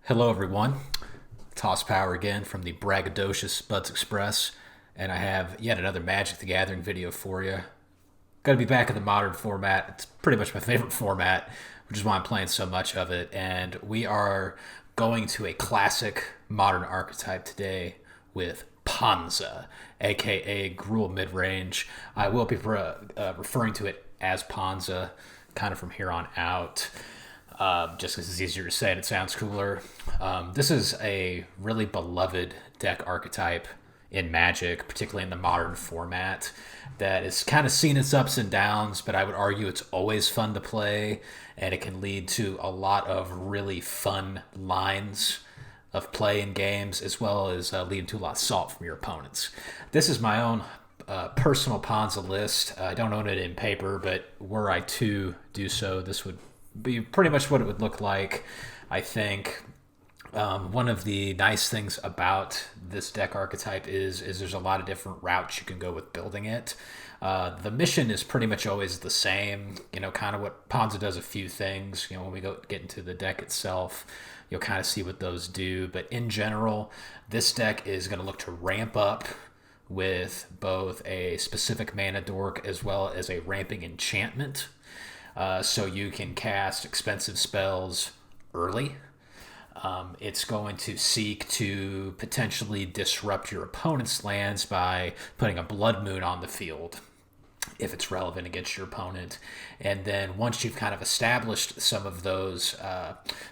Hello, everyone. Toss Power again from the braggadocious Buds Express, and I have yet another Magic the Gathering video for you. Got to be back in the modern format. It's pretty much my favorite format, which is why I'm playing so much of it. And we are going to a classic modern archetype today with Ponza, aka Gruul midrange. I will be referring to it as Ponza kind of from here on out just because it's easier to say and it sounds cooler. This is a really beloved deck archetype in Magic, particularly in the modern format, that has kind of seen its ups and downs, but I would argue it's always fun to play, and it can lead to a lot of really fun lines of play in games, as well as leading to a lot of salt from your opponents. This is my own personal Ponza list. I don't own it in paper, but were I to do so, this would be pretty much what it would look like, I think. One of the nice things about this deck archetype is there's a lot of different routes you can go with building it. The mission is pretty much always the same. Kind of what Ponza does a few things. When we get into the deck itself, you'll kind of see what those do. But in general, this deck is going to look to ramp up with both a specific mana dork as well as a ramping enchantment. So you can cast expensive spells early. It's going to seek to potentially disrupt your opponent's lands by putting a Blood Moon on the field if it's relevant against your opponent. And then once you've kind of established some of those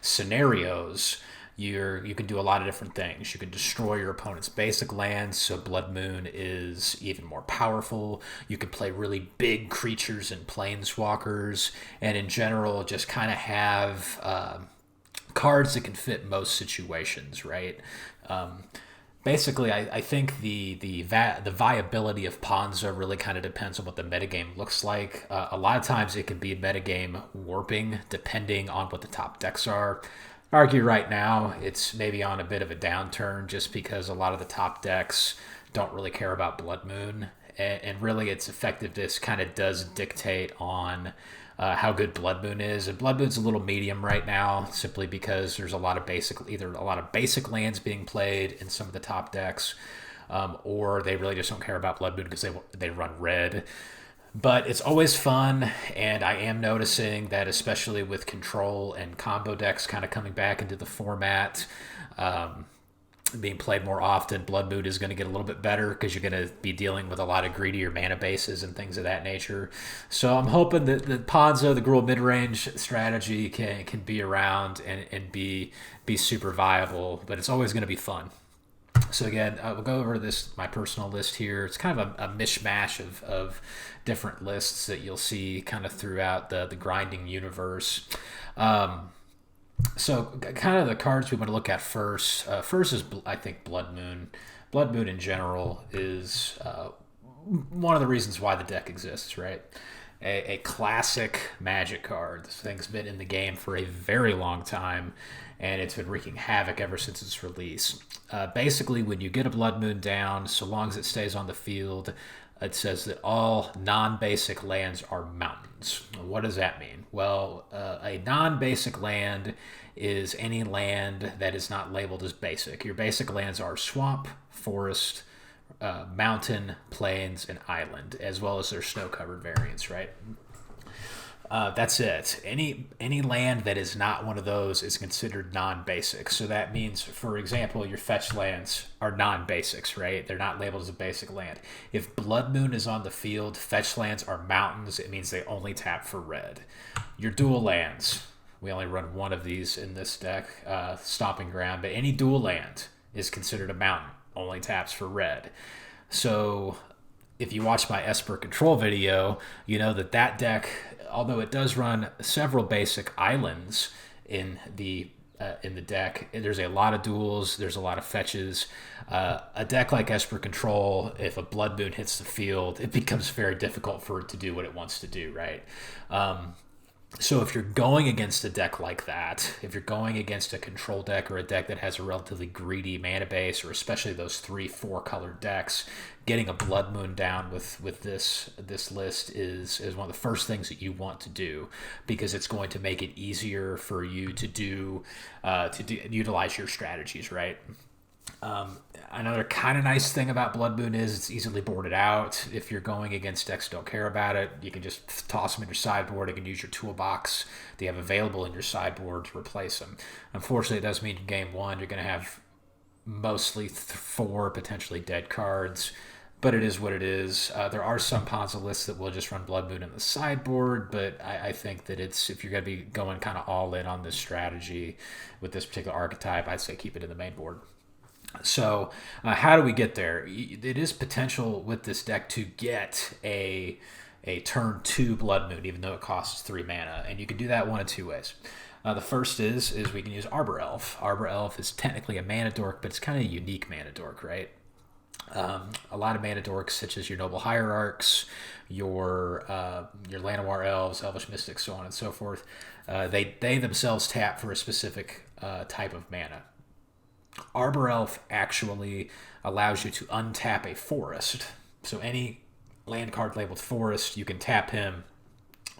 scenarios, you can do a lot of different things. You can destroy your opponent's basic lands, so Blood Moon is even more powerful. You can play really big creatures and planeswalkers, and in general, just kind of have cards that can fit most situations, right? Basically, I think the viability of Ponza really kind of depends on what the metagame looks like. A lot of times it can be metagame warping depending on what the top decks are. I argue right now it's maybe on a bit of a downturn just because a lot of the top decks don't really care about Blood Moon, and really its effectiveness kind of does dictate on how good Blood Moon is. And Blood Moon's a little medium right now, simply because there's either a lot of basic lands being played in some of the top decks, or they really just don't care about Blood Moon because they run red. But it's always fun, and I am noticing that, especially with control and combo decks kind of coming back into the format, being played more often, Blood Moon is going to get a little bit better because you're going to be dealing with a lot of greedier mana bases and things of that nature. So I'm hoping that the Ponza, the Gruul mid-range strategy, can be around and be super viable, but it's always going to be fun. So again, we'll go over my personal list here. It's kind of a mishmash of different lists that you'll see kind of throughout the grinding universe. So kind of the cards we want to look at first. First is, I think, Blood Moon. Blood Moon in general is one of the reasons why the deck exists, right? A classic Magic card. This thing's been in the game for a very long time, and it's been wreaking havoc ever since its release. Basically, when you get a Blood Moon down, so long as it stays on the field, it says that all non-basic lands are mountains. What does that mean? Well, a non-basic land is any land that is not labeled as basic. Your basic lands are swamp, forest, mountain, plains, and island, as well as their snow-covered variants, right? That's it. Any land that is not one of those is considered non-basic. So that means, for example, your fetch lands are non-basics, right? They're not labeled as a basic land. If Blood Moon is on the field, fetch lands are mountains. It means they only tap for red. Your dual lands, we only run one of these in this deck, Stomping Ground, but any dual land is considered a mountain, only taps for red. So if you watch my Esper Control video, you know that deck, although it does run several basic islands in the deck, there's a lot of duels, there's a lot of fetches. A deck like Esper Control, if a Blood Moon hits the field, it becomes very difficult for it to do what it wants to do, right? So if you're going against a deck like that, if you're going against a control deck or a deck that has a relatively greedy mana base, or especially those 3-4 colored decks, getting a Blood Moon down with this list is one of the first things that you want to do, because it's going to make it easier for you to utilize your strategies, right? Another kind of nice thing about Blood Moon is it's easily boarded out. If you're going against decks that don't care about it, you can just toss them in your sideboard. You can use your toolbox that you have available in your sideboard to replace them. Unfortunately, it does mean in game one you're going to have mostly 4 potentially dead cards, but it is what it is. There are some Ponza lists that will just run Blood Moon in the sideboard, but I think that if you're going to be going kind of all in on this strategy with this particular archetype, I'd say keep it in the main board. So how do we get there? It is potential with this deck to get a turn 2 Blood Moon, even though it costs 3 mana, and you can do that one of 2 ways. The first is we can use Arbor Elf. Arbor Elf is technically a mana dork, but it's kind of a unique mana dork, right? A lot of mana dorks, such as your Noble Hierarchs, your Llanowar Elves, Elvish Mystics, so on and so forth, they themselves tap for a specific type of mana. Arbor Elf actually allows you to untap a forest. So any land card labeled forest, you can tap him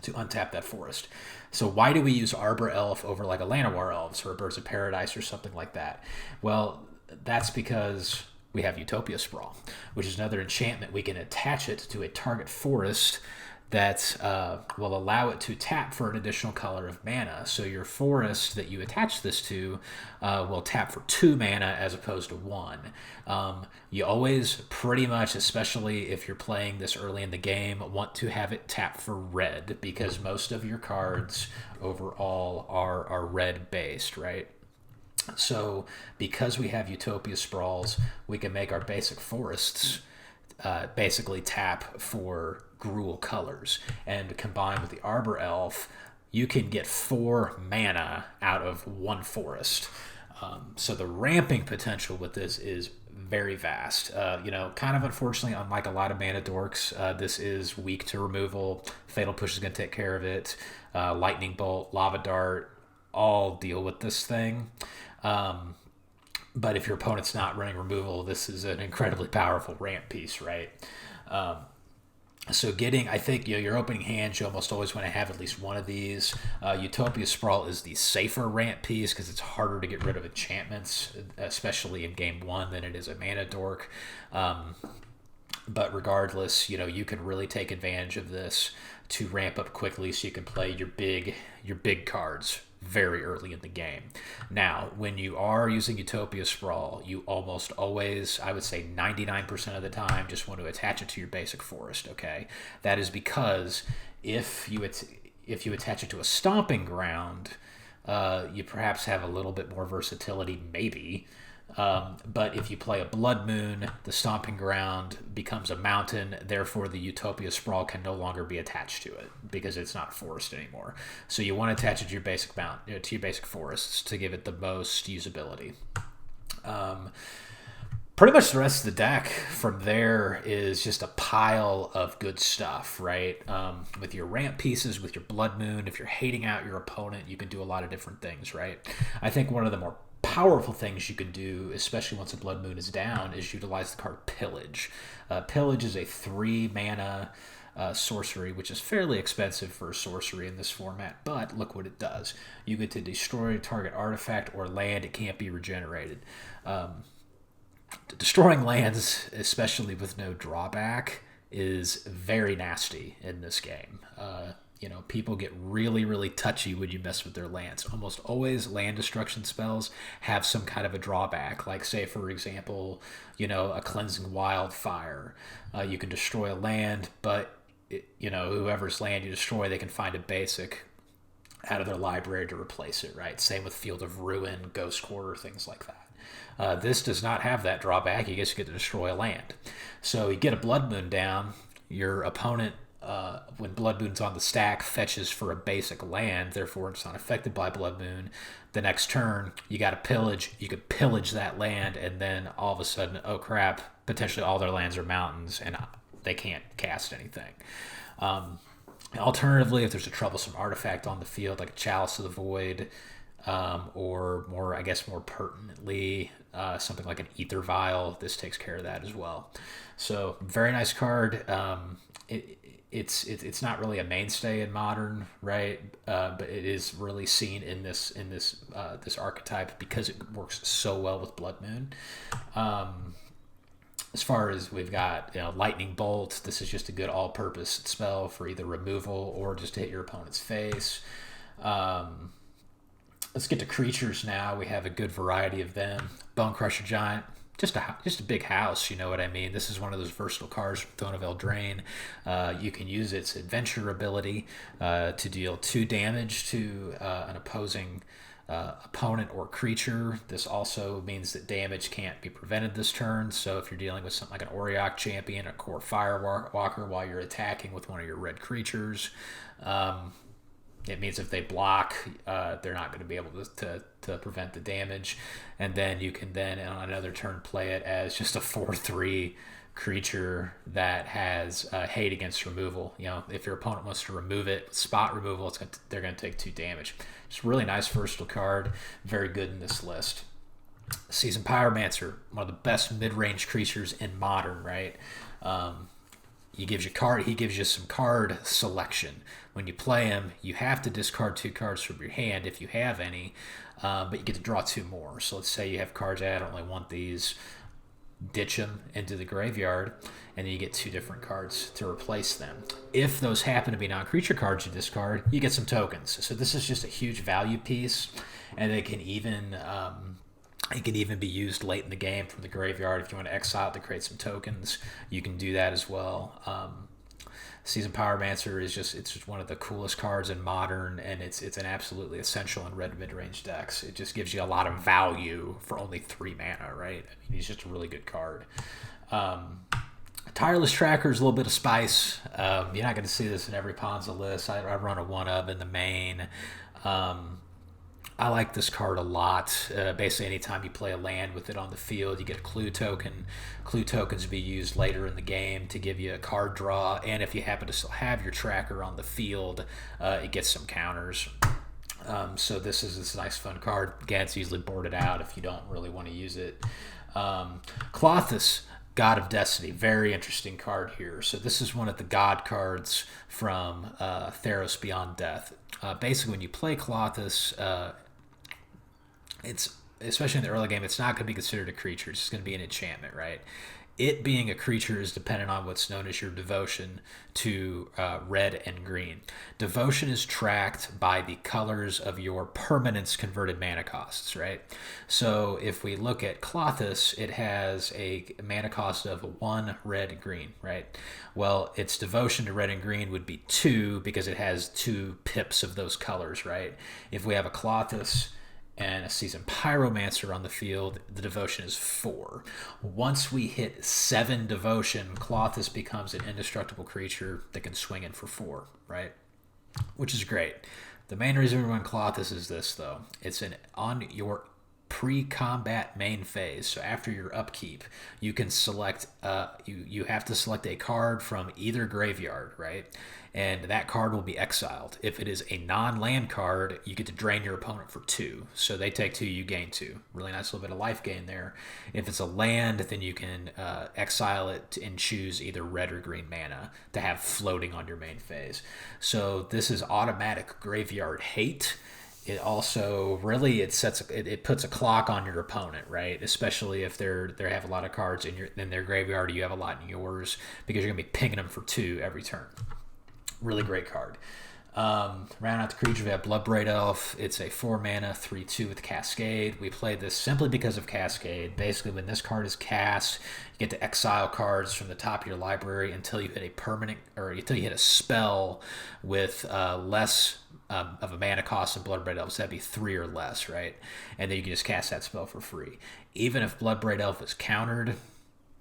to untap that forest. So why do we use Arbor Elf over like a Llanowar Elves or a Birds of Paradise or something like that? Well, that's because we have Utopia Sprawl, which is another enchantment. We can attach it to a target forest that will allow it to tap for an additional color of mana. So your forest that you attach this to will tap for 2 mana as opposed to 1. You always pretty much, especially if you're playing this early in the game, want to have it tap for red, because most of your cards overall are red based, right? So because we have Utopia Sprawls, we can make our basic forests basically tap for Gruul colors, and combined with the Arbor Elf, you can get 4 mana out of 1 forest. So the ramping potential with this is very vast. Kind of unfortunately, unlike a lot of mana dorks, this is weak to removal. Fatal Push is going to take care of it. Lightning Bolt, Lava Dart, all deal with this thing. But if your opponent's not running removal, this is an incredibly powerful ramp piece, right? So I think your opening hand, you almost always want to have at least one of these. Utopia Sprawl is the safer ramp piece because it's harder to get rid of enchantments, especially in game 1, than it is a mana dork. But regardless, you can really take advantage of this to ramp up quickly, so you can play your big cards very early in the game. Now, when you are using Utopia Sprawl, you almost always, I would say 99% of the time, just want to attach it to your basic forest, okay? That is because if you attach it to a Stomping Ground, you perhaps have a little bit more versatility, maybe. But if you play a Blood Moon, the Stomping Ground becomes a mountain, therefore the Utopia Sprawl can no longer be attached to it because it's not forest anymore. So you want to attach it to your basic to your basic forests to give it the most usability. Pretty much the rest of the deck from there is just a pile of good stuff, right? With your ramp pieces, with your Blood Moon, if you're hating out your opponent, you can do a lot of different things, right? I think one of the more powerful things you can do, especially once a Blood Moon is down, is utilize the card Pillage. Pillage is a 3 mana sorcery, which is fairly expensive for a sorcery in this format, but look what it does. You get to destroy a target artifact or land. It can't be regenerated. Destroying lands, especially with no drawback, is very nasty in this game. People get really, really touchy when you mess with their lands. Almost always land destruction spells have some kind of a drawback. Like, say, for example, a Cleansing Wildfire. You can destroy a land, but, whoever's land you destroy, they can find a basic out of their library to replace it, right? Same with Field of Ruin, Ghost Quarter, things like that. This does not have that drawback. You just get to destroy a land. So you get a Blood Moon down, your opponent, when Blood Moon's on the stack, fetches for a basic land, therefore it's not affected by Blood Moon. The next turn, you got a Pillage. You could pillage that land, and then all of a sudden, oh crap, potentially all their lands are mountains, and they can't cast anything. Alternatively, if there's a troublesome artifact on the field, like a Chalice of the Void, or more, I guess, more pertinently, something like an Ether Vial, this takes care of that as well. So very nice card. It's not really a mainstay in Modern, right? But it is really seen in this archetype because it works so well with Blood Moon. As far as we've got, Lightning Bolt, this is just a good all-purpose spell for either removal or just to hit your opponent's face. Let's get to creatures now. We have a good variety of them. Bone Crusher Giant, just a big house, you know what I mean? This is one of those versatile cards from Throne of Eldraine. You can use its adventure ability to deal 2 damage to an opposing opponent or creature. This also means that damage can't be prevented this turn. So if you're dealing with something like an Auriok Champion, a Core Firewalker while you're attacking with one of your red creatures, it means if they block, they're not going to be able to prevent the damage. And then you can then on another turn play it as just a 4/3 creature that has hate against removal. If your opponent wants to remove it, spot removal, they're going to take 2 damage. Just a really nice versatile card, very good in this list. Seasoned Pyromancer, one of the best mid-range creatures in Modern, right? He gives you some card selection. When you play him, you have to discard 2 cards from your hand if you have any, but you get to draw 2 more. So let's say you have cards, I don't really want these, ditch them into the graveyard, and then you get 2 different cards to replace them. If those happen to be non-creature cards you discard, you get some tokens. So this is just a huge value piece, and it can even be used late in the game from the graveyard. If you want to exile it to create some tokens, you can do that as well. Seasoned Pyromancer is just one of the coolest cards in Modern, and it's an absolutely essential in red mid-range decks. It just gives you a lot of value for only 3 mana, right? I mean, he's just a really good card. Tireless Tracker is a little bit of spice. You're not going to see this in every Ponza list. I run a 1-of in the main. I like this card a lot. Basically, anytime you play a land with it on the field, you get a clue token. Clue tokens will be used later in the game to give you a card draw, and if you happen to still have your tracker on the field, it gets some counters. So this is a nice, fun card. Again, it's easily boarded out if you don't really want to use it. Klothys, God of Destiny, very interesting card here. So this is one of the god cards from Theros Beyond Death. Basically, when you play Klothys, it's, especially in the early game, it's not going to be considered a creature. It's going to be an enchantment, right? It being a creature is dependent on what's known as your devotion to red and green. Devotion is tracked by the colors of your permanence converted mana costs, right? So if we look at Klothys, it has a mana cost of 1 red green, right? Well, its devotion to red and green would be 2 because it has 2 pips of those colors, right? If we have a Klothys and a Seasoned Pyromancer on the field, the devotion is 4. Once we hit 7 devotion, Klothys becomes an indestructible creature that can swing in for 4, right? Which is great. The main reason we run Klothys is this, though. It's on your pre-combat main phase. So after your upkeep, you can select, you have to select a card from either graveyard, right? And that card will be exiled. If it is a non-land card, you get to drain your opponent for 2. So they take 2, you gain 2. Really nice little bit of life gain there. If it's a land, then you can exile it and choose either red or green mana to have floating on your main phase. So this is automatic graveyard hate. It also really it puts a clock on your opponent, right? Especially if they have a lot of cards in their graveyard, you have a lot in yours, because you're gonna be pinging them for 2 every turn. Really great card. Round out the creature, we have Bloodbraid Elf. It's a 4 mana 3/2 with Cascade. We play this simply because of Cascade. Basically, when this card is cast, you get to exile cards from the top of your library until you hit a permanent, or until you hit a spell with less of a mana cost in Bloodbraid Elf. So that'd be 3 or less, right? And then you can just cast that spell for free. Even if Bloodbraid Elf is countered,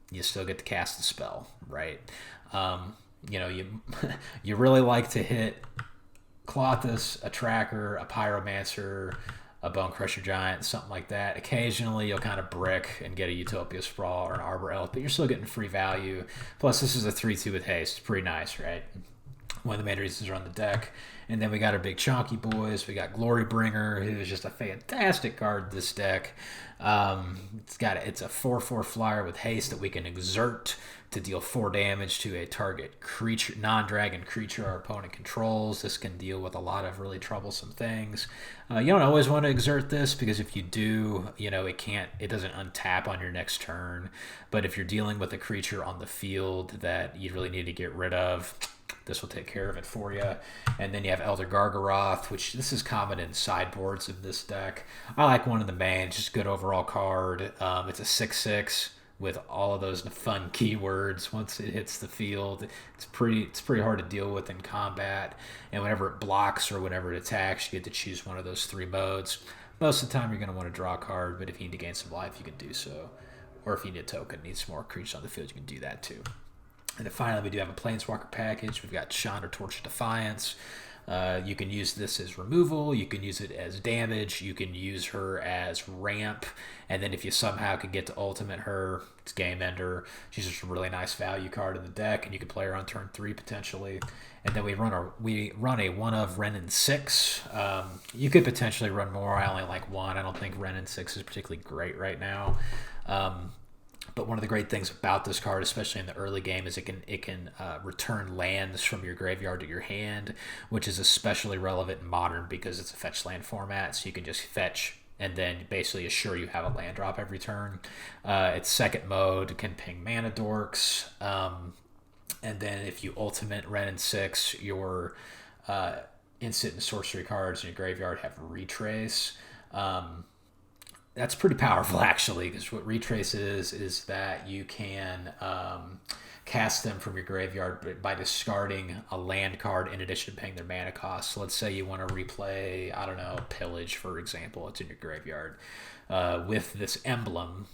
you still get to cast the spell, right? You really like to hit Klothys, a Tracker, a Pyromancer, a Bone Crusher Giant, something like that. Occasionally, you'll kind of brick and get a Utopia Sprawl or an Arbor Elf, but you're still getting free value. Plus, this is a 3/2 with haste. Pretty nice, right? One of the main reasons are on the deck. And then we got our big chunky boys. We got Glorybringer, who is just a fantastic card this deck. It's a 4/4 flyer with haste that we can exert to deal 4 damage to a target creature, non-dragon creature our opponent controls. This can deal with a lot of really troublesome things. You don't always want to exert this, because if you do, it doesn't untap on your next turn. But if you're dealing with a creature on the field that you really need to get rid of, this will take care of it for you. And then you have Elder Gargaroth, which this is common in sideboards of this deck. I like one of the main, just a good overall card. It's a 6/6 with all of those fun keywords. Once it hits the field, it's pretty hard to deal with in combat. And whenever it blocks or whenever it attacks, you get to choose one of those 3 modes. Most of the time, you're going to want to draw a card, but if you need to gain some life, you can do so. Or if you need a token, need some more creatures on the field, you can do that too. And then finally, we do have a Planeswalker package. We've got Chandra Torch of Defiance. You can use this as removal. You can use it as damage. You can use her as ramp. And then if you somehow can get to ultimate her, it's game ender. She's just a really nice value card in the deck, and you can play her on turn 3 potentially. And then we run a 1 of Renin 6. You could potentially run more. I only like 1. I don't think Renin 6 is particularly great right now. But one of the great things about this card, especially in the early game, is it can return lands from your graveyard to your hand, which is especially relevant in Modern because it's a fetch land format. So you can just fetch and then basically assure you have a land drop every turn. Its second mode can ping mana dorks. And then if you ultimate Renin 6, your instant and sorcery cards in your graveyard have retrace. That's pretty powerful, actually, because what retrace is that you can cast them from your graveyard by discarding a land card in addition to paying their mana cost. So let's say you want to replay, I don't know, Pillage, for example. It's in your graveyard. With this emblem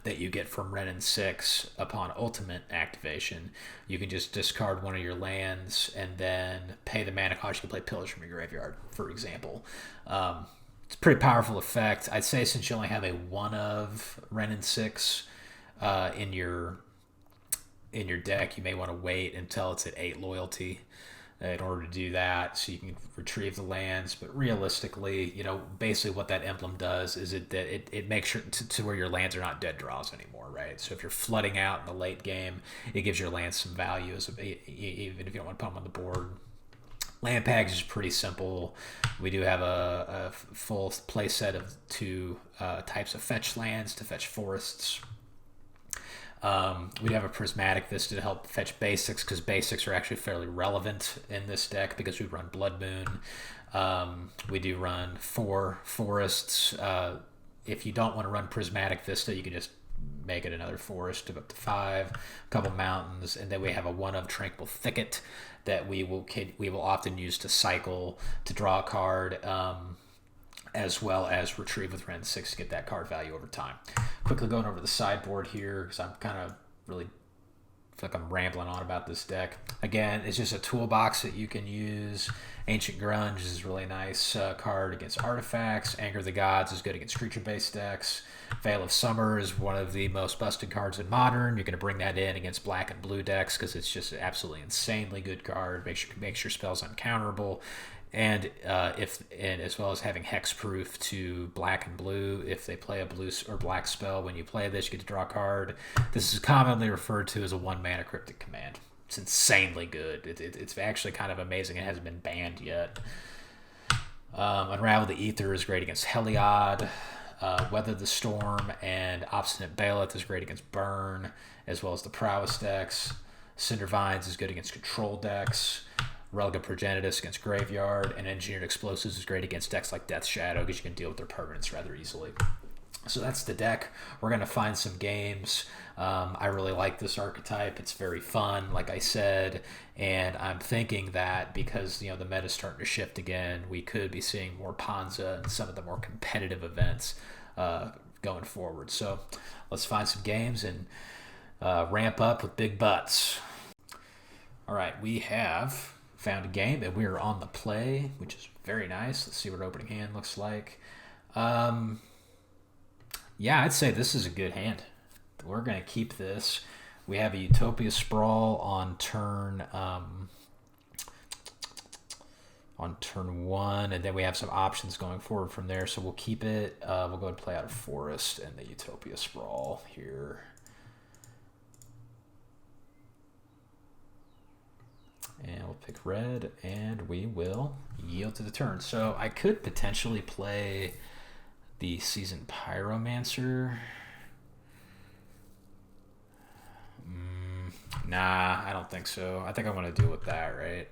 that you get from Renin 6 upon ultimate activation, you can just discard one of your lands and then pay the mana cost. You can play Pillage from your graveyard, for example. It's a pretty powerful effect. I'd say since you only have a 1 of Renin 6 in your deck, you may want to wait until it's at 8 loyalty in order to do that, so you can retrieve the lands. But realistically, basically what that emblem does is it makes sure to where your lands are not dead draws anymore, right? So if you're flooding out in the late game, it gives your lands some value, even if you don't want to put them on the board. Land package is pretty simple. We do have a full play set of 2 types of fetch lands to fetch forests. We have a Prismatic Vista to help fetch basics, because basics are actually fairly relevant in this deck because we run Blood Moon. We do run 4 forests. If you don't want to run Prismatic Vista, you can just make it another forest of up to 5, a couple mountains, and then we have a 1 of Tranquil Thicket that we will often use to cycle to draw a card, as well as retrieve with Renin 6 to get that card value over time. Quickly going over the sideboard here, because I'm kind of really feel like I'm rambling on about this deck. Again, it's just a toolbox that you can use. Ancient Grunge is a really nice card against artifacts. Anger of the Gods is good against creature-based decks. Veil of Summer is one of the most busted cards in Modern. You're going to bring that in against black and blue decks because it's just an absolutely insanely good card. Makes your spells uncounterable. And as well as having hexproof to black and blue. If they play a blue or black spell, when you play this, you get to draw a card. This is commonly referred to as a 1-mana cryptic command. It's insanely good. It's actually kind of amazing. It hasn't been banned yet. Unravel the Ether is great against Heliod. Weather the Storm and Obstinate Bailiff is great against Burn, as well as the Prowess decks. Cinder Vines is good against control decks. Relic of Progenitus against Graveyard, and Engineered Explosives is great against decks like Death Shadow because you can deal with their permanents rather easily. So that's the deck. We're going to find some games. I really like this archetype. It's very fun, like I said, and I'm thinking that because the meta's starting to shift again, we could be seeing more Ponza and some of the more competitive events going forward. So let's find some games and ramp up with big butts. All right, we have found a game and we are on the play, which is very nice. Let's see what our opening hand looks like. Yeah, I'd say this is a good hand. We're going to keep this. We have a Utopia Sprawl on turn on turn 1, and then we have some options going forward from there, so we'll keep it. We'll go ahead and play out a forest and the Utopia Sprawl here. And we'll pick red, and we will yield to the turn. So I could potentially play the Seasoned Pyromancer. Nah, I don't think so. I think I want to deal with that, right?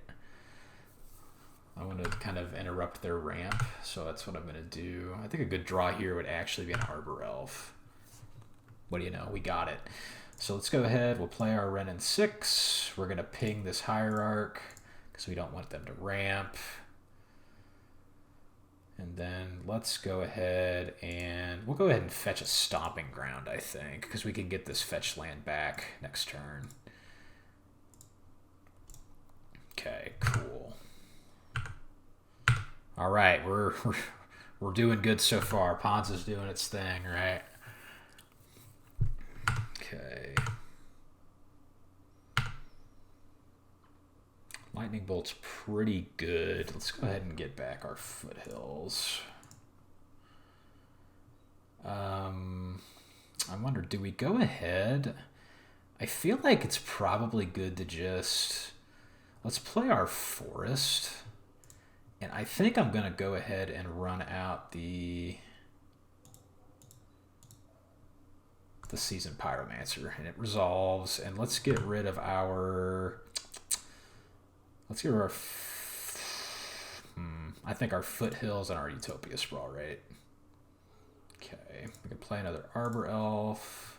I want to kind of interrupt their ramp, so that's what I'm going to do. I think a good draw here would actually be an Arbor Elf. What do you know? We got it. So let's go ahead. We'll play our Wrenn and 6. We're going to ping this Hierarch because we don't want them to ramp. And then let's go ahead and we'll go ahead and fetch a Stomping Ground, I think, because we can get this fetch land back next turn. Okay, cool. All right, we're doing good so far. Ponza's doing its thing, right? Okay. Lightning Bolt's pretty good. Let's go ahead and get back our Foothills. I wonder, do we go ahead? I feel like it's probably good to just... Let's play our Forest. And I think I'm going to go ahead and run out the Seasoned Pyromancer. And it resolves. And let's get rid of our... Let's get rid of our... I think our Foothills and our Utopia Sprawl, right? Okay. We can play another Arbor Elf.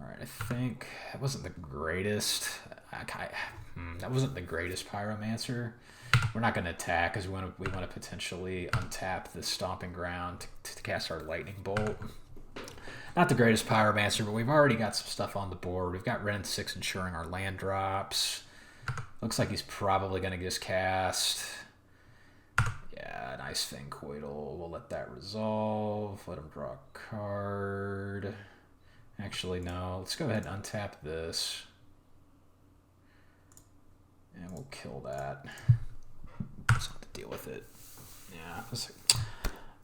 Alright, I think that wasn't the greatest. That wasn't the greatest Pyromancer. We're not going to attack because we want to potentially untap the Stomping Ground to cast our Lightning Bolt. Not the greatest Pyromancer, but we've already got some stuff on the board. We've got Wrenn and 6 ensuring our land drops. Looks like he's probably going to just cast... Yeah, nice Fangcoidal. We'll let that resolve. Let him draw a card. Actually, no. Let's go ahead and untap this. And we'll kill that. Just have to deal with it. Yeah.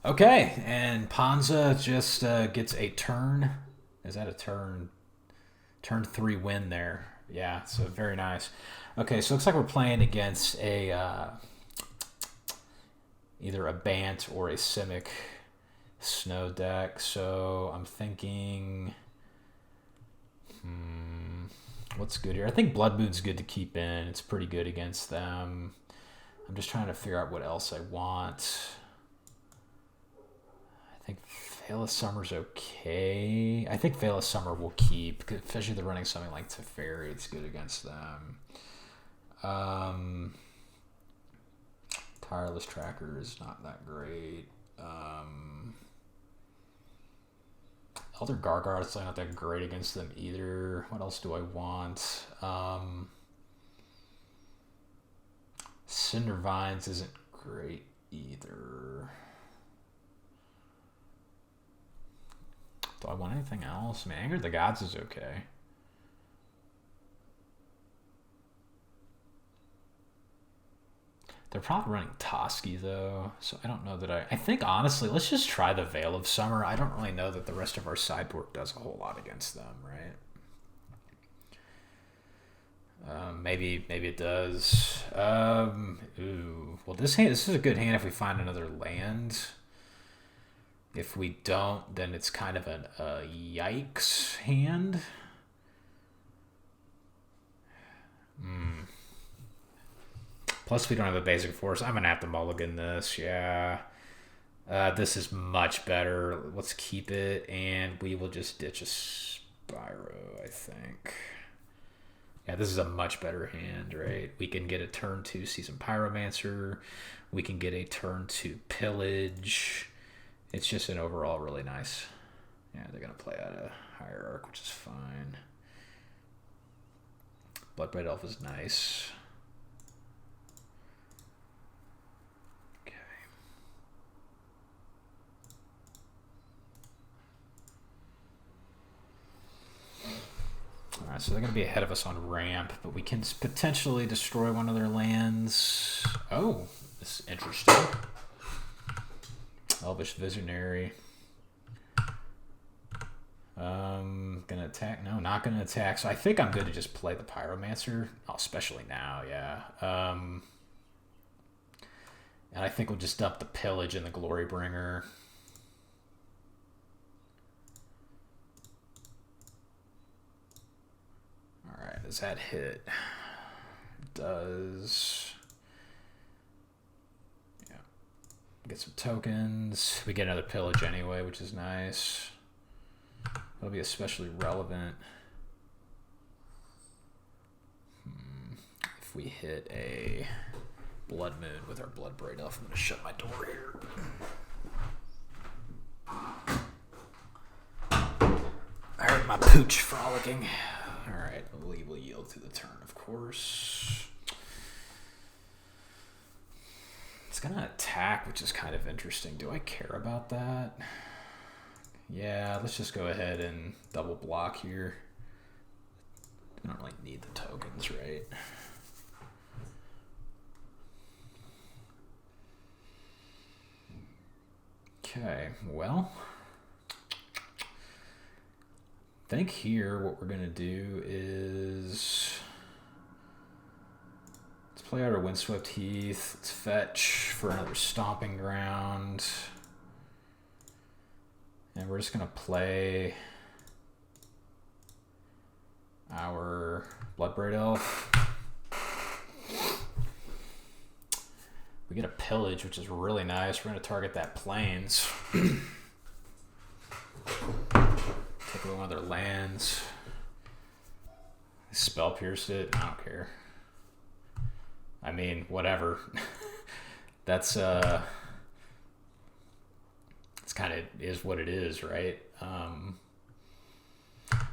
Okay, and Ponza just gets a turn. Is that a turn? Turn 3 win there. Yeah, so very nice. Okay, so it looks like we're playing against a either a Bant or a Simic snow deck. So I'm thinking... what's good here? I think Blood Moon's good to keep in. It's pretty good against them. I'm just trying to figure out what else I want. I think Veil of Summer's okay. I think Veil of Summer will keep, especially if they're running something like Teferi. It's good against them. Tireless Tracker is not that great. Elder Gargard's not that great against them either. What else do I want? Cinder Vines isn't great either. Do I want anything else? I mean, Anger of the Gods is okay. They're probably running Toski, though, so I don't know that I think, honestly, let's just try the Veil of Summer. I don't really know that the rest of our sideboard does a whole lot against them, right? Maybe it does. Ooh. Well, this is a good hand if we find another land. If we don't, then it's kind of a yikes hand. Plus, we don't have a basic force. I'm going to have to mulligan this, yeah. This is much better. Let's keep it, and we will just ditch a Spyro, I think. Yeah, this is a much better hand, right? We can get a turn 2 Seasoned Pyromancer. We can get a turn 2 Pillage. It's just an overall really nice. Yeah, they're going to play out a Hierarch, which is fine. Bloodbraid Elf is nice. Alright, so they're going to be ahead of us on ramp, but we can potentially destroy one of their lands. Oh, this is interesting. Elvish Visionary. Gonna attack? No, not gonna attack. So I think I'm good to just play the Pyromancer. Oh, especially now, yeah. And I think we'll just dump the Pillage and the Glorybringer. Alright, does that hit? It does. Yeah. Get some tokens. We get another Pillage anyway, which is nice. That'll be especially relevant if we hit a Blood Moon with our Bloodbraid Elf. I'm going to shut my door here. I heard my pooch frolicking. Alright, we will yield to the turn, of course. It's going to attack, which is kind of interesting. Do I care about that? Yeah, let's just go ahead and double block here. I don't really need the tokens, right? Okay, well, I think here what we're going to do is let's play out our Windswept Heath. Let's fetch for another Stomping Ground. And we're just going to play our Bloodbraid Elf. We get a Pillage, which is really nice. We're going to target that Plains. Take away one of their lands. Spell Pierced it. I don't care. I mean, whatever. That's it's kind of is what it is, right? I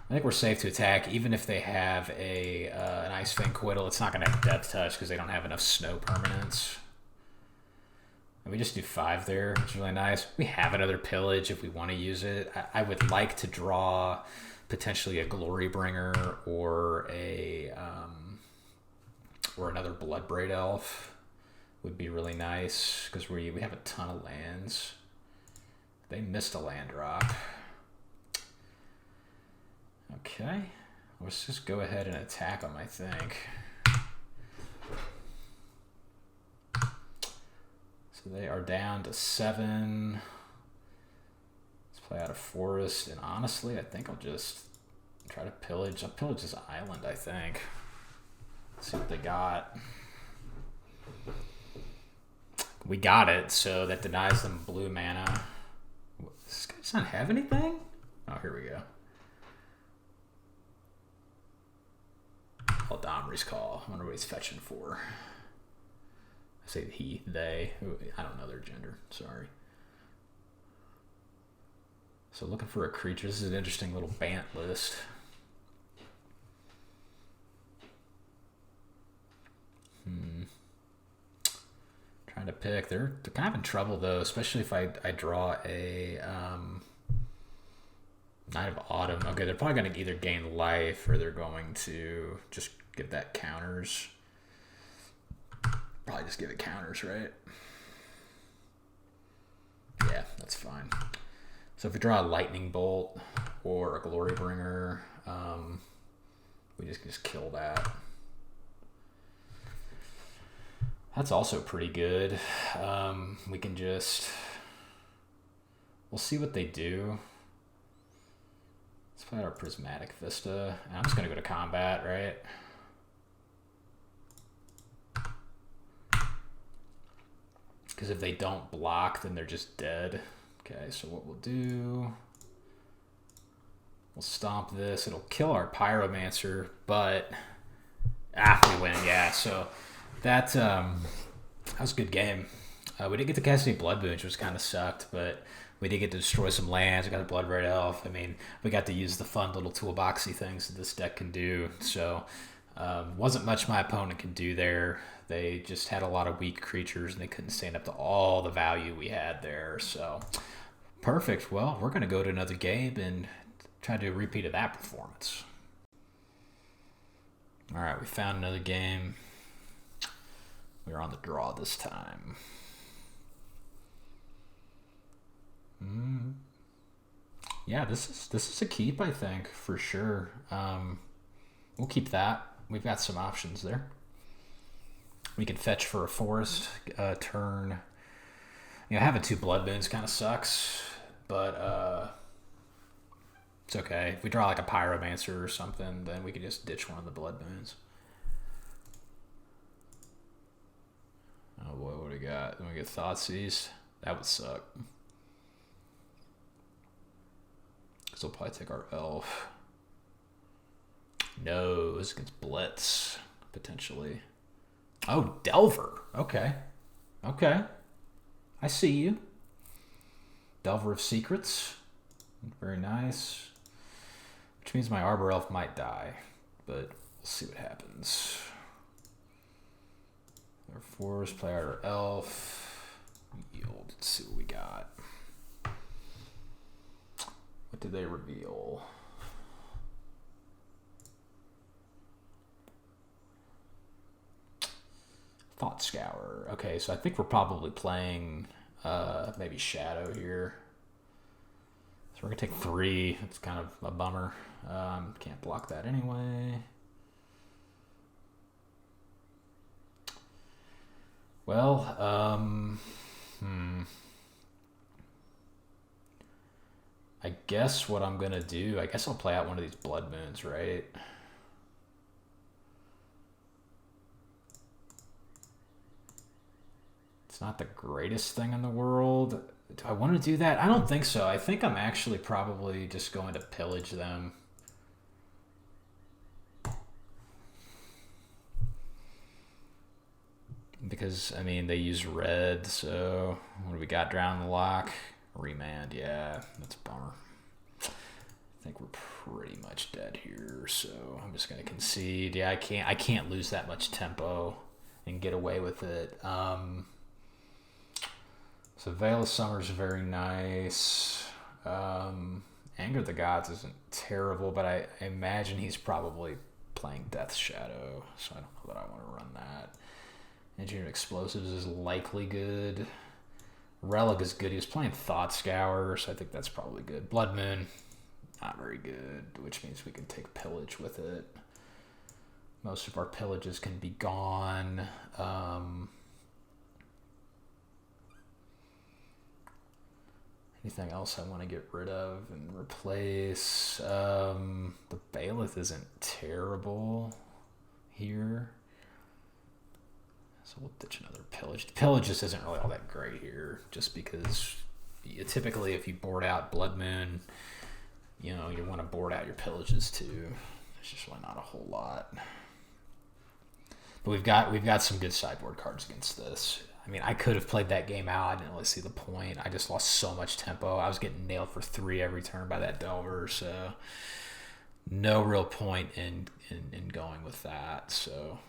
think we're safe to attack, even if they have an Ice Fang Quiddle. It's not going to have Death Touch because they don't have enough snow permanents. And we just do 5 there, which is really nice. We have another Pillage if we want to use it. I would like to draw potentially a Glorybringer or another Bloodbraid Elf. Would be really nice because we have a ton of lands. They missed a land drop. Okay, let's just go ahead and attack them, I think. So they are down to 7. Let's play out a forest, and honestly, I think I'll just try to pillage. I'll pillage this island, I think. Let's see what they got. We got it, so that denies them blue mana. Does this guy not have anything? Oh, here we go. Domri's Call. I wonder what he's fetching for. I say he, they. I don't know their gender. Sorry. So looking for a creature. This is an interesting little Bant list. Trying to pick. They're kind of in trouble though, especially if I draw a Knight of Autumn. Okay, they're probably going to either gain life or they're going to just give that counters. Probably just give it counters, right? Yeah, that's fine. So if we draw a Lightning Bolt or a Glorybringer, we just kill that. That's also pretty good. We can just... We'll see what they do. Let's play our Prismatic Vista. And I'm just going to go to combat, right? Because if they don't block, then they're just dead. Okay, so what we'll do... We'll stomp this. It'll kill our Pyromancer, but... we win, yeah. So that was a good game. We didn't get to cast any Blood Moons, which kind of sucked, but we did get to destroy some lands. We got a Bloodbraid Elf. I mean, we got to use the fun little toolboxy things that this deck can do. So wasn't much my opponent could do there. They just had a lot of weak creatures, and they couldn't stand up to all the value we had there. So perfect. Well, we're going to go to another game and try to do a repeat of that performance. All right, we found another game. We're on the draw this time. Yeah, this is a keep, I think, for sure. We'll keep that. We've got some options there. We can fetch for a forest turn. You know, having 2 blood moons kind of sucks, but it's okay. If we draw like a pyromancer or something, then we can just ditch one of the blood moons. Oh boy, what do we got? Then we get Thoughtseize. That would suck. So we'll probably take our elf. No, this against Blitz, potentially. Oh, Delver. Okay. Okay. I see you. Delver of Secrets. Very nice. Which means my Arbor Elf might die, but we'll see what happens. Our forest, play our elf. Yield. Let's see what we got. What did they reveal? Thought Scour. Okay, so I think we're probably playing maybe Shadow here. So we're gonna take 3. It's kind of a bummer. Can't block that anyway. Well, I guess what I'm gonna do, I guess I'll play out one of these blood moons, right? It's not the greatest thing in the world. Do I want to do that? I don't think so. I think I'm actually probably just going to pillage them. Because, I mean, they use red, so what do we got? Drown the Lock? Remand, yeah, that's a bummer. I think we're pretty much dead here, so I'm just gonna concede. Yeah, I can't lose that much tempo and get away with it. So Veil of Summer is very nice. Anger of the Gods isn't terrible, but I imagine he's probably playing Death Shadow, so I don't know that I want to run that. Engineered Explosives is likely good. Relic is good. He was playing Thought Scour, so I think that's probably good. Blood Moon, not very good, which means we can take Pillage with it. Most of our Pillages can be gone. Anything else I want to get rid of and replace? The Bailiff isn't terrible here. So we'll ditch another Pillage. The Pillage just isn't really all that great here, just because typically if you board out Blood Moon, you know, you want to board out your Pillages too. There's just really not a whole lot. But we've got some good sideboard cards against this. I mean, I could have played that game out. I didn't really see the point. I just lost so much tempo. I was getting nailed for 3 every turn by that Delver, so no real point in going with that. So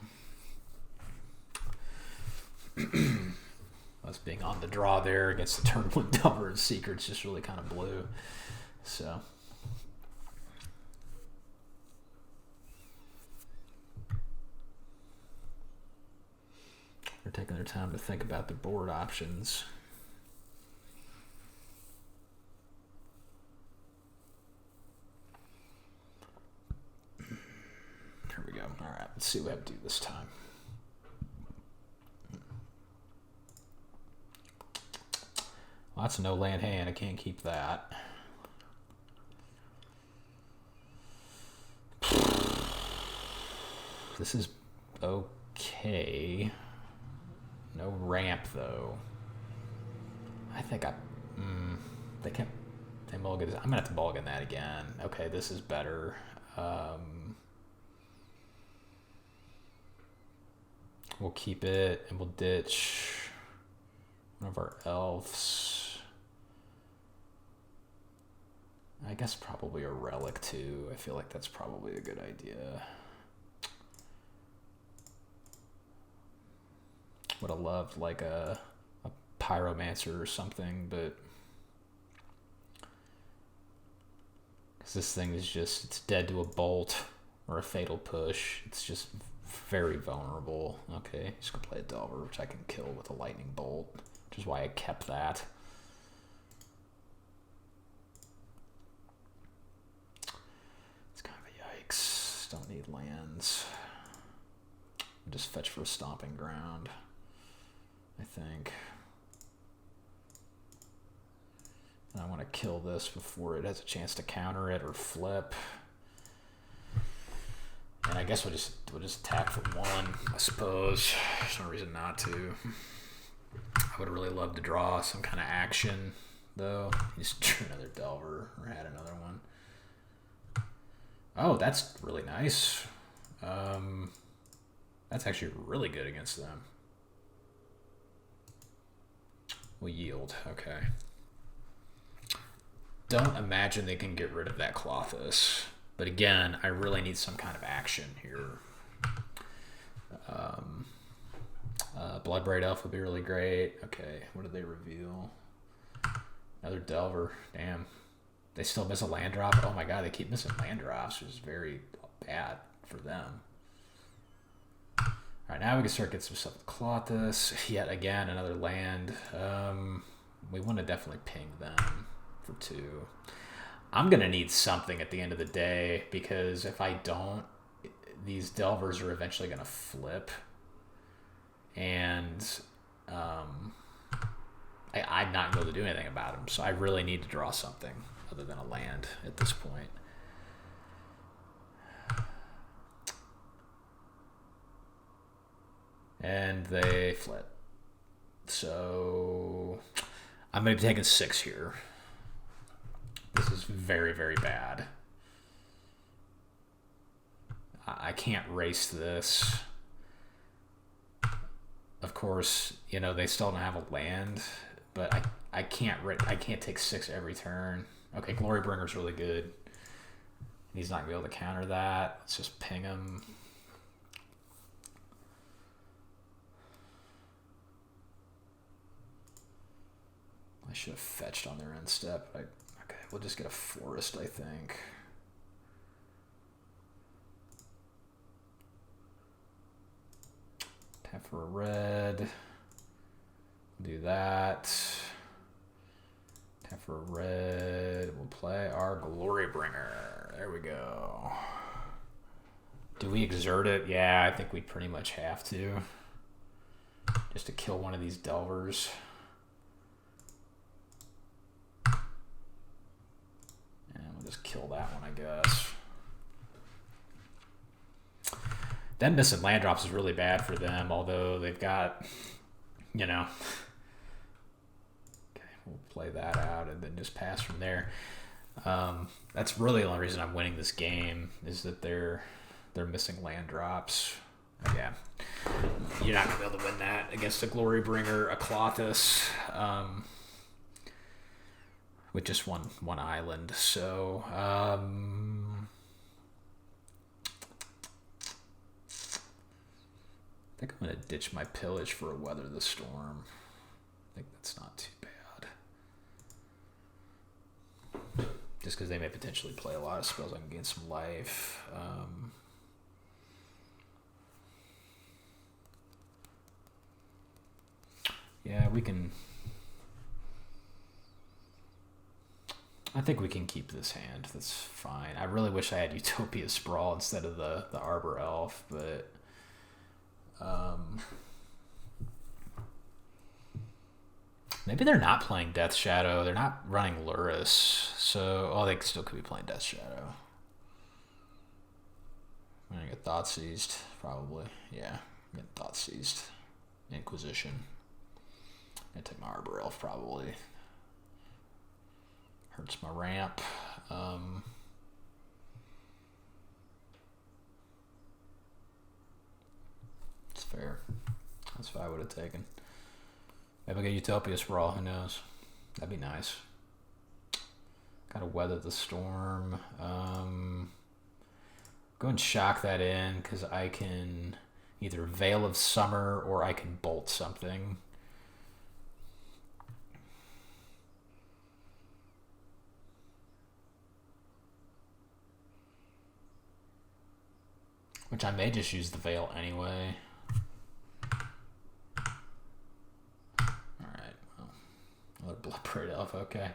us being on the draw there against the turn 1 Delver and Secrets just really kind of blew. So they're taking their time to think about the board options. Here we go. All right, let's see what we have to do this time. Well, that's a no land hand. I can't keep that. This is okay. No ramp though. I think they mulligan. I'm gonna have to mulligan that again. Okay, this is better. We'll keep it and we'll ditch one of our elves. I guess probably a relic too. I feel like that's probably a good idea. Would have loved like a pyromancer or something, but because this thing is just, it's dead to a bolt. or a Fatal Push. It's just very vulnerable. Okay, just gonna play a Delver, which I can kill with a Lightning Bolt, which is why I kept that. It's kind of a yikes. Don't need lands. Just fetch for a Stomping Ground, I think. And I want to kill this before it has a chance to counter it or flip. And I guess we'll just attack for one, I suppose. There's no reason not to. I would really love to draw some kind of action, though. Just drew another Delver, or had another one. Oh, that's really nice. That's actually really good against them. We'll yield, okay. Don't imagine they can get rid of that Klothys. But again, I really need some kind of action here. Bloodbraid Elf would be really great. Okay, what did they reveal? Another Delver. Damn. They still miss a land drop? Oh my god, they keep missing land drops, which is very bad for them. Alright, now we can start getting some stuff with Klothys. Yet again, another land. We want to definitely ping them for 2. I'm going to need something at the end of the day, because if I don't, these Delvers are eventually going to flip. And I'm not going to be able to do anything about them. So I really need to draw something other than a land at this point. And they flip. So I'm going to be taking 6 here. This is very, very bad. I can't race this. Of course, you know, they still don't have a land, but I can't take 6 every turn. Okay, Glorybringer's really good. He's not going to be able to counter that. Let's just ping him. I should have fetched on their end step. Okay, we'll just get a forest, I think. Tap for a red. Do that. Tap for a red. We'll play our Glorybringer. There we go. Do we exert it? Yeah, I think we pretty much have to. Just to kill one of these Delvers. Just kill that one, I guess. Them missing land drops is really bad for them, although they've got, you know. Okay, we'll play that out and then just pass from there. That's really the only reason I'm winning this game, is that they're missing land drops. Yeah, you're not gonna be able to win that against a Glorybringer, a Klothys. With just one island. So I think I'm gonna ditch my Pillage for a Weather the Storm. I think that's not too bad. Just because they may potentially play a lot of spells, I can gain some life. Yeah, we can. I think we can keep this hand. That's fine. I really wish I had Utopia Sprawl instead of the Arbor Elf, but maybe they're not playing Death Shadow. They're not running Luris, so they still could be playing Death Shadow. I'm gonna get Thought Seized, probably. Yeah, I'm getting Thought Seized. Inquisition. I'm gonna take my Arbor Elf, probably. Hurts my ramp. It's fair. That's what I would have taken. Maybe I'll get Utopia Sprawl. Who knows? That'd be nice. Gotta Weather the Storm. Go and shock that in, because I can either Veil of Summer or I can Bolt something. Which I may just use the Veil anyway. Alright, well, another Bloodbraid Elf, okay.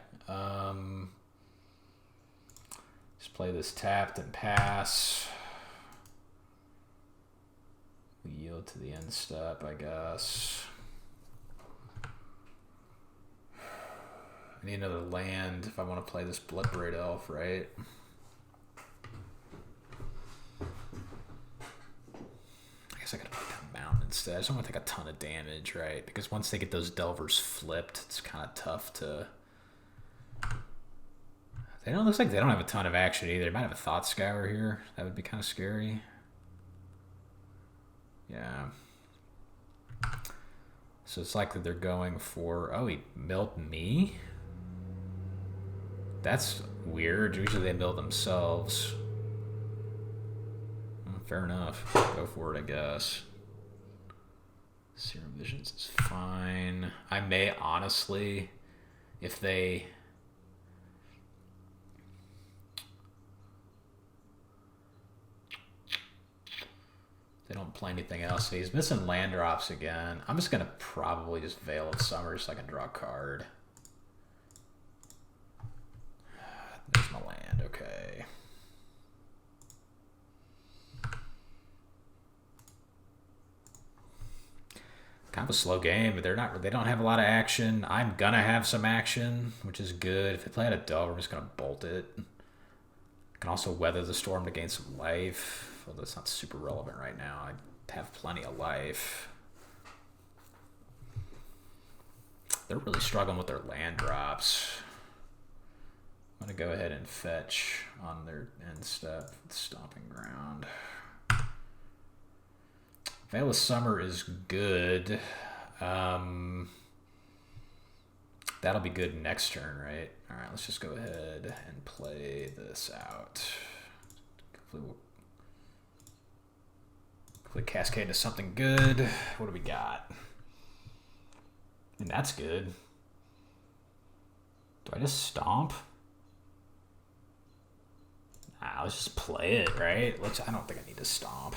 Just play this tapped and pass. We yield to the end step, I guess. I need another land if I want to play this Bloodbraid Elf, right? I guess I gotta play that Mountain instead. I just don't want to take a ton of damage, right? Because once they get those Delvers flipped, it's kind of tough to... They don't, looks like they don't have a ton of action either. They might have a Thought Scour here. That would be kind of scary. Yeah. So it's likely they're going for... Oh, he milled me? That's weird. Usually they mill themselves. Well, fair enough. Go for it, I guess. Serum Visions is fine. I may honestly, if they... They don't play anything else. He's missing land drops again. I'm just going to probably just Veil of Summer so I can draw a card. There's my land, okay. Kind of a slow game, but they don't have a lot of action. I'm going to have some action, which is good. If they play out a Delver, I'm just going to bolt it. I can also Weather the Storm to gain some life. Although that's not super relevant right now. I have plenty of life. They're really struggling with their land drops. I'm going to go ahead and fetch on their end step. Stomping Ground. Veil of Summer is good. That'll be good next turn, right? All right, let's just go ahead and play this out. Hopefully we'll cascade into something good. What do we got? And that's good. Do I just stomp? Nah, let's just play it, right? I don't think I need to stomp.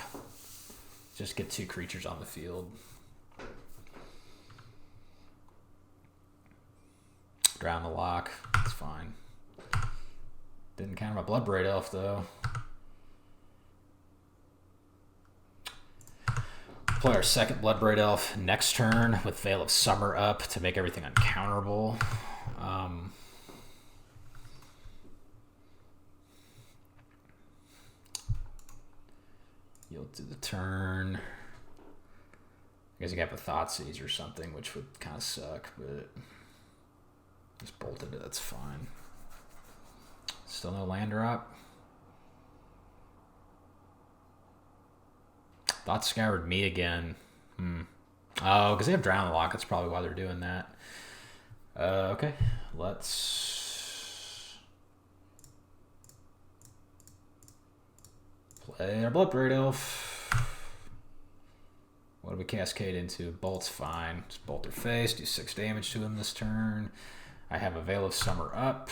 Just get 2 creatures on the field. Drown the lock. It's fine. Didn't counter my Bloodbraid Elf, though. Play our second Bloodbraid Elf next turn with Veil of Summer up to make everything uncounterable. Yield to the turn. I guess you got the Thoughtseize or something, which would kind of suck, but just bolted it, that's fine. Still no land drop. Thought Scoured me again. Oh, because they have Drown the Lock. That's probably why they're doing that. Okay, let's play our Bloodbraid Elf. What do we cascade into? Bolt's fine. Just bolt their face, do 6 damage to him this turn. I have a Veil of Summer up. I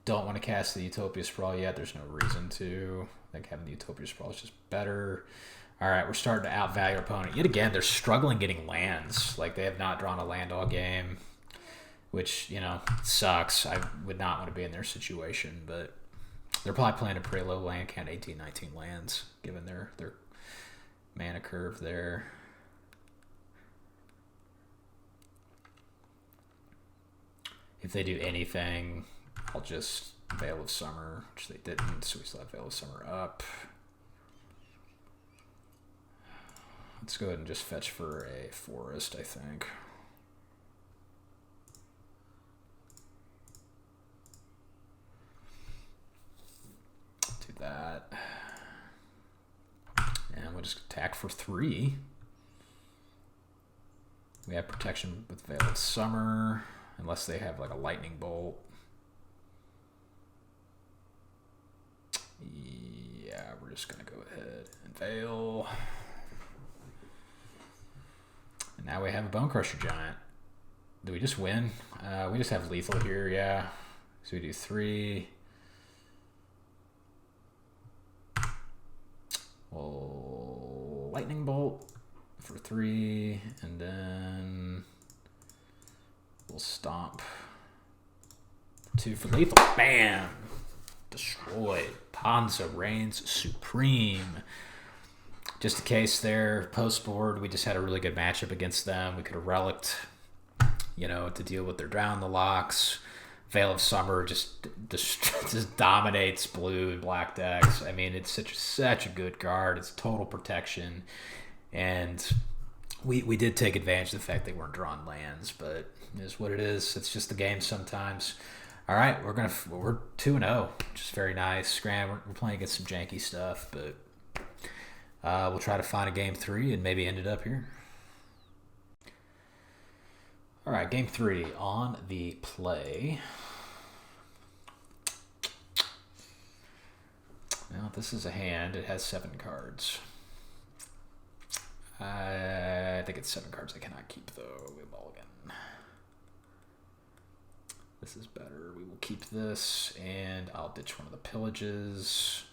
don't want to cast the Utopia Sprawl yet. There's no reason to. I think having the Utopia Sprawl is just better. All right, we're starting to outvalue our opponent. Yet again, they're struggling getting lands. Like, they have not drawn a land all game, which, you know, sucks. I would not want to be in their situation, but they're probably playing a pretty low land count, 18, 19 lands, given their mana curve there. If they do anything, I'll just Veil of Summer, which they didn't, so we still have Veil of Summer up. Let's go ahead and just fetch for a forest, I think. Do that. And we'll just attack for 3. We have protection with Veil of Summer, unless they have like a lightning bolt. Yeah, we're just gonna go ahead and Veil. And now we have a Bone Crusher Giant. Do we just win? We just have lethal here, yeah. So we do 3. We'll lightning bolt for 3, and then we'll stomp 2 for lethal. Bam! Destroyed. Ponza reigns supreme. Just a case there. Post board, we just had a really good matchup against them. We could have relicked, you know, to deal with their Drown the Locks. Veil of Summer just dominates blue and black decks. I mean, it's such a good card. It's total protection, and we did take advantage of the fact they weren't drawing lands, but it is what it is. It's just the game sometimes. All right, we're 2-0, which is very nice. Granted, we're playing against some janky stuff, but we'll try to find a game 3 and maybe end it up here. All right, game 3 on the play. Now, this is a hand. It has 7 cards. I think it's 7 cards I cannot keep, though. We mulligan. This is better. We will keep this, and I'll ditch one of the Pillages.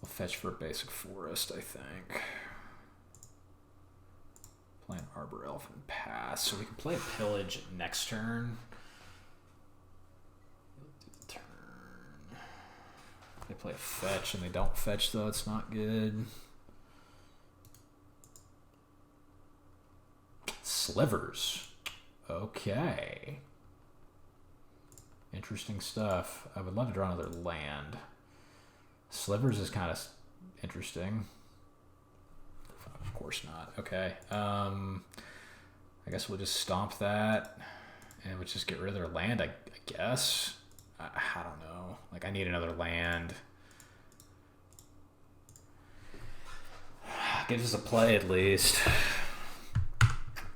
We'll fetch for a basic forest, I think. Play an Arbor Elf and pass. So we can play a Pillage next turn. They play a fetch and they don't fetch, though. It's not good. Slivers. Okay. Interesting stuff. I would love to draw another land. Slivers is kind of interesting. Of course not. Okay. I guess we'll just stomp that and we'll just get rid of their land, I guess. I don't know. Like, I need another land. Gives us a play at least.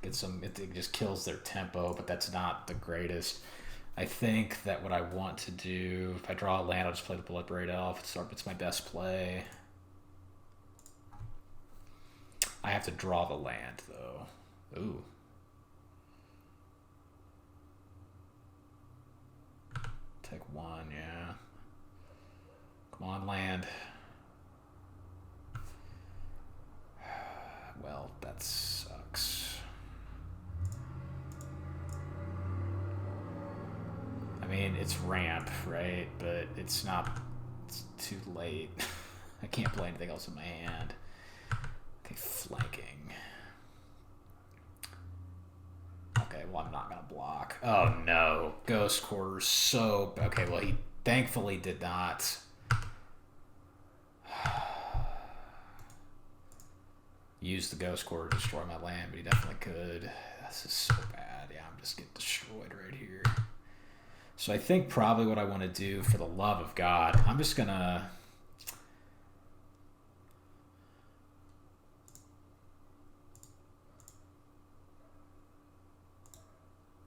Get some. It just kills their tempo, but that's not the greatest. I think that what I want to do, if I draw a land, I'll just play the Bloodbraid Elf. It's my best play. I have to draw the land, though. Ooh. Take 1, yeah. Come on, land. Well, that sucks. I mean, it's ramp, right? But it's not... It's too late. I can't play anything else in my hand. Okay, flanking. Okay, well, I'm not going to block. Oh, no. Ghost Quarters so... Okay, well, he thankfully did not. Use the Ghost Quarter to destroy my land, but he definitely could. This is so bad. Yeah, I'm just getting destroyed right here. So I think probably what I want to do, for the love of God, I'm just going to...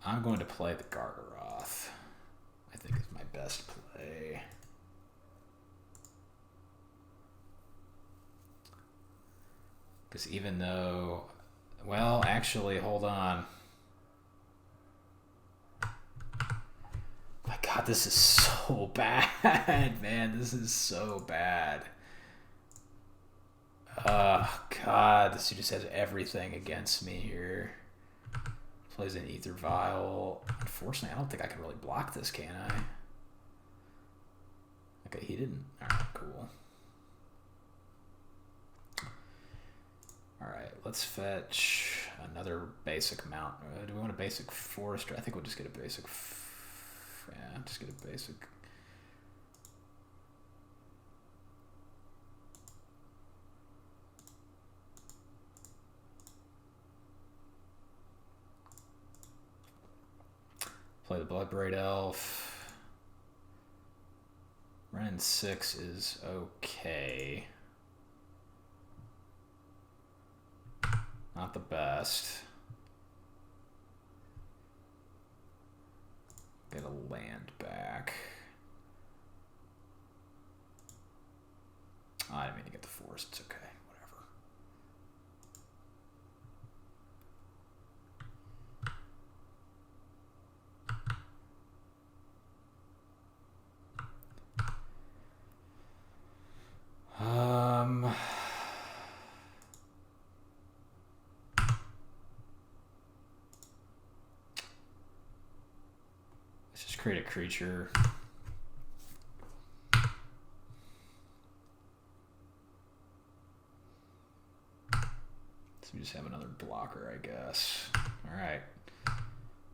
I'm going to play the Gargaroth. I think is my best play. Because even though... Well, actually, hold on. My God, this is so bad, man. This is so bad. God, this just has everything against me here. Plays an Ether Vial. Unfortunately, I don't think I can really block this, can I? Okay, he didn't. Alright, cool. Alright, let's fetch another basic mount. Do we want a basic forester? I think we'll just get a basic... Yeah, just get a basic... Play the Bloodbraid Elf. Ren 6 is okay. Not the best. Get a land back. Oh, I didn't mean to get the forest. It's okay. Whatever. create a creature. So we just have another blocker, I guess. All right.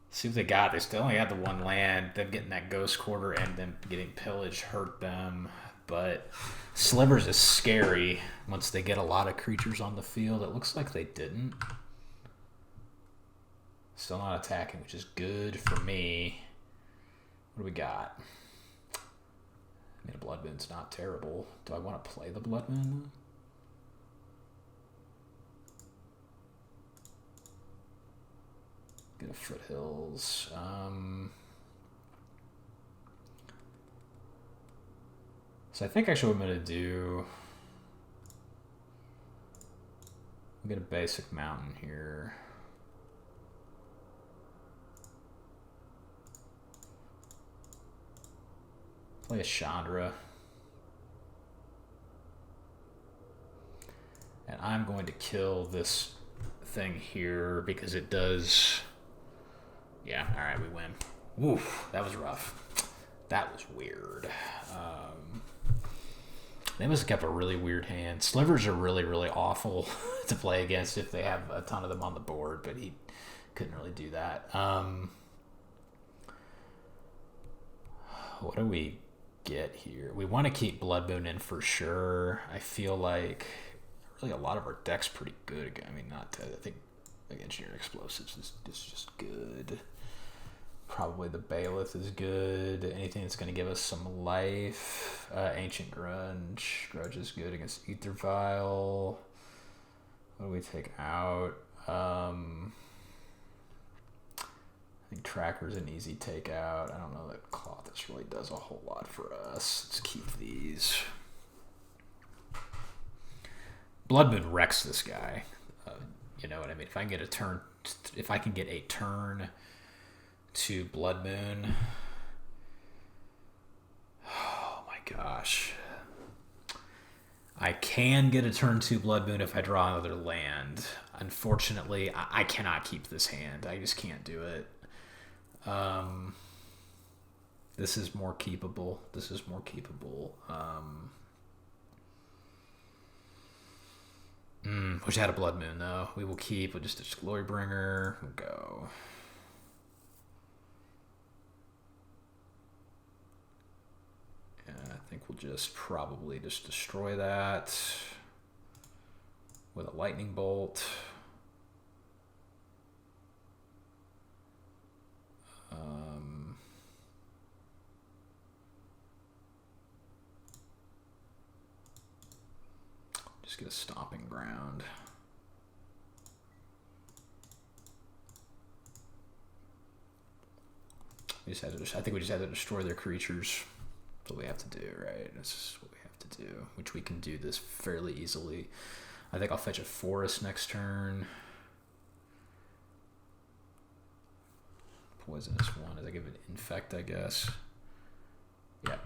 See what they got. They still only had the one land. Them getting that Ghost Quarter and them getting Pillage hurt them. But Slivers is scary once they get a lot of creatures on the field. It looks like they didn't. Still not attacking, which is good for me. What do we got? I mean, a Blood Moon's not terrible. Do I want to play the Blood Moon? Get a Foothills. So I think actually what I'm going to do... I'll get a basic mountain here. Play a Chandra. And I'm going to kill this thing here because it does... Yeah, alright, we win. Woof, that was rough. That was weird. They must have kept a really weird hand. Slivers are really, really awful to play against if they have a ton of them on the board, but he couldn't really do that. What do we get here? We want to keep Blood Moon in for sure. I feel like really a lot of our deck's pretty good. I mean, not to, I think like Engineered Explosives is just good. Probably the Bailiff is good. Anything that's going to give us some life. Ancient Grudge. Grudge is good against Ether Vial. What do we take out? I think Tracker's an easy takeout. I don't know that Clothis really does a whole lot for us. Let's keep these. Blood Moon wrecks this guy. You know what I mean? If I can get a turn to Blood Moon. Oh my gosh. I can get a turn to Blood Moon if I draw another land. Unfortunately, I cannot keep this hand. I just can't do it. This is more keepable. Wish I had a Blood Moon though. We will keep with just a Glorybringer. We'll go. I think we'll just probably just destroy that with a lightning bolt. Just get a stomping ground. I think we just had to destroy their creatures. That's what we have to do, right? That's what we have to do, which we can do this fairly easily. I think I'll fetch a forest next turn. Poisonous one. Did I give it infect, I guess? Yep.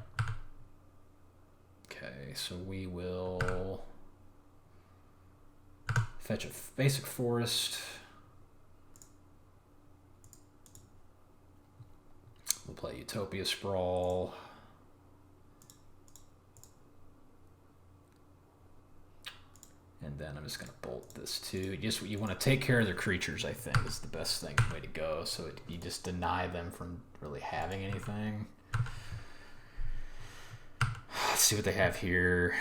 Okay, so we will fetch a basic forest. We'll play Utopia Sprawl. And then I'm just going to bolt this too. You want to take care of their creatures, I think, is the best way to go. So you just deny them from really having anything. Let's see what they have here.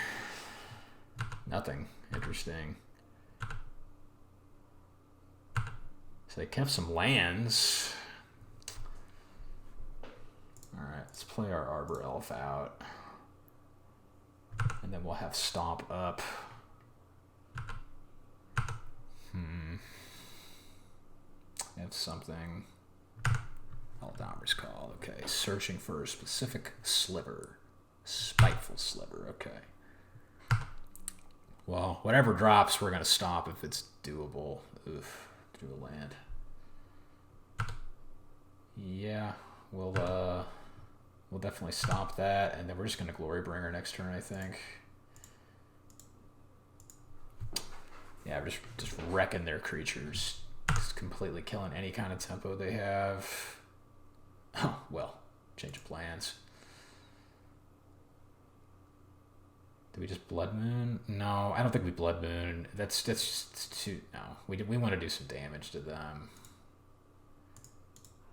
Nothing interesting. So they kept some lands. Alright, let's play our Arbor Elf out. And then we'll have Stomp up. Have something. Aldamri's Call. Okay, searching for a specific sliver. Spiteful Sliver. Okay. Well, whatever drops, we're gonna stomp if it's doable. Oof, do a land. Yeah, we'll definitely stomp that, and then we're just gonna Glorybringer next turn, I think. Yeah, we're just wrecking their creatures. Just completely killing any kind of tempo they have. Oh, well, Change of plans. Do we just Blood Moon? No, I don't think we Blood Moon. That's just too... No, we want to do some damage to them.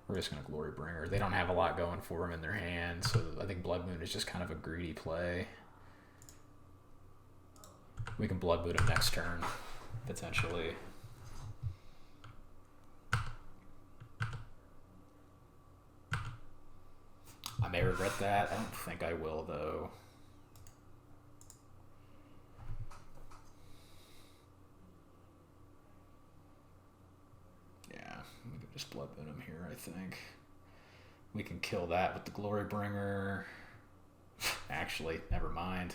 We're just going to Glory Bringer. They don't have a lot going for them in their hand, so I think Blood Moon is just kind of a greedy play. We can Blood Moon him next turn, potentially. I may regret that. I don't think I will, though. We can just Blood Moon him here, I think. We can kill that with the Glory Bringer. Actually, never mind.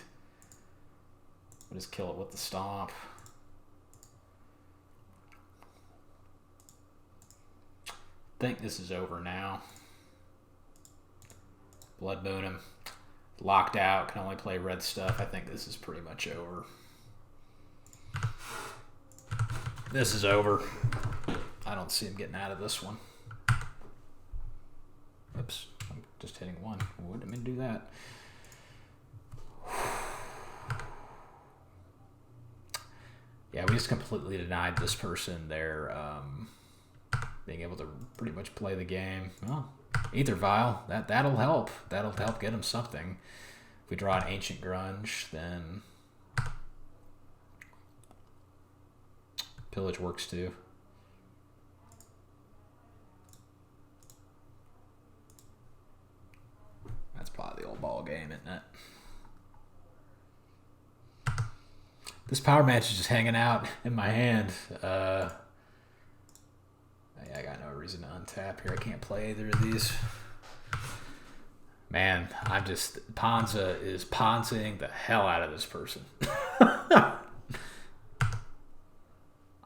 We'll just kill it with the Stomp. I think this is over now. Blood Moon him. Locked out, can only play red stuff. I think this is pretty much over. This is over. I don't see him getting out of this one. Oops, I'm just hitting one. Wouldn't mean to do that. Yeah, we just completely denied this person their being able to pretty much play the game. Well, Ether Vial, that'll help. That'll help get him something. If we draw an Ancient Grunge, then Pillage works too. That's probably the old ball game, isn't it? This power match is just hanging out in my hand. Yeah, I got no reason to untap here. I can't play either of these. Man, I'm just... Ponza is Ponzaing the hell out of this person.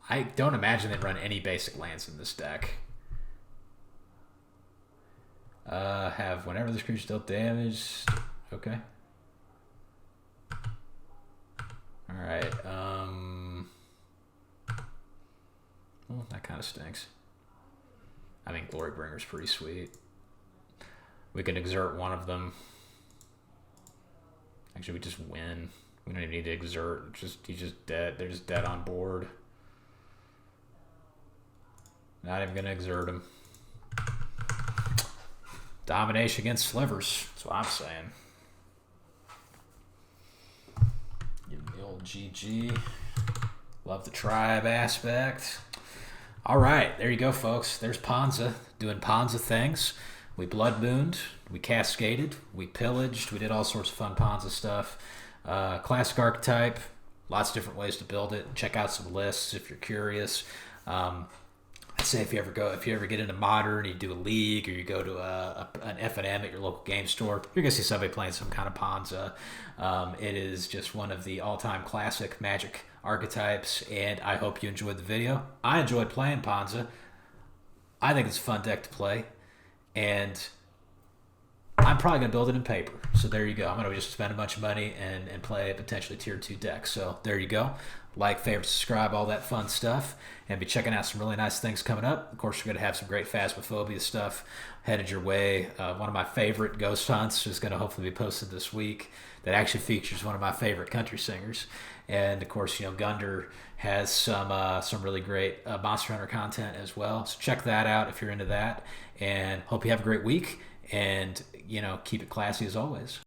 I don't imagine they'd run any basic lands in this deck. Have whenever this creature dealt damage. Okay. Alright, well, that kind of stinks. I mean, Glory Bringer's pretty sweet. We can exert one of them. Actually, we just win. We don't even need to exert. He's just dead. They're just dead on board. Not even going to exert him. Domination against Slivers. That's what I'm saying. Give him the old GG. Love the tribe aspect. All right, there you go, folks. There's Ponza doing Ponza things. We Blood Mooned, we Cascaded, we Pillaged, we did all sorts of fun Ponza stuff. Classic archetype, lots of different ways to build it. Check out some lists if you're curious. I'd say if you ever get into Modern, you do a league or you go to an F&M at your local game store, you're gonna see somebody playing some kind of Ponza. It is just one of the all-time classic Magic archetypes, and I hope you enjoyed the video. I enjoyed playing Ponza. I think it's a fun deck to play, and I'm probably going to build it in paper. So there you go. I'm going to just spend a bunch of money and play a potentially tier 2 deck. So there you go. Like, favorite, subscribe, all that fun stuff. And be checking out some really nice things coming up. Of course, you're going to have some great Phasmophobia stuff headed your way. One of my favorite ghost hunts is going to hopefully be posted this week that actually features one of my favorite country singers. And, of course, Gunder has some really great Monster Hunter content as well. So check that out if you're into that. And hope you have a great week. And, keep it classy as always.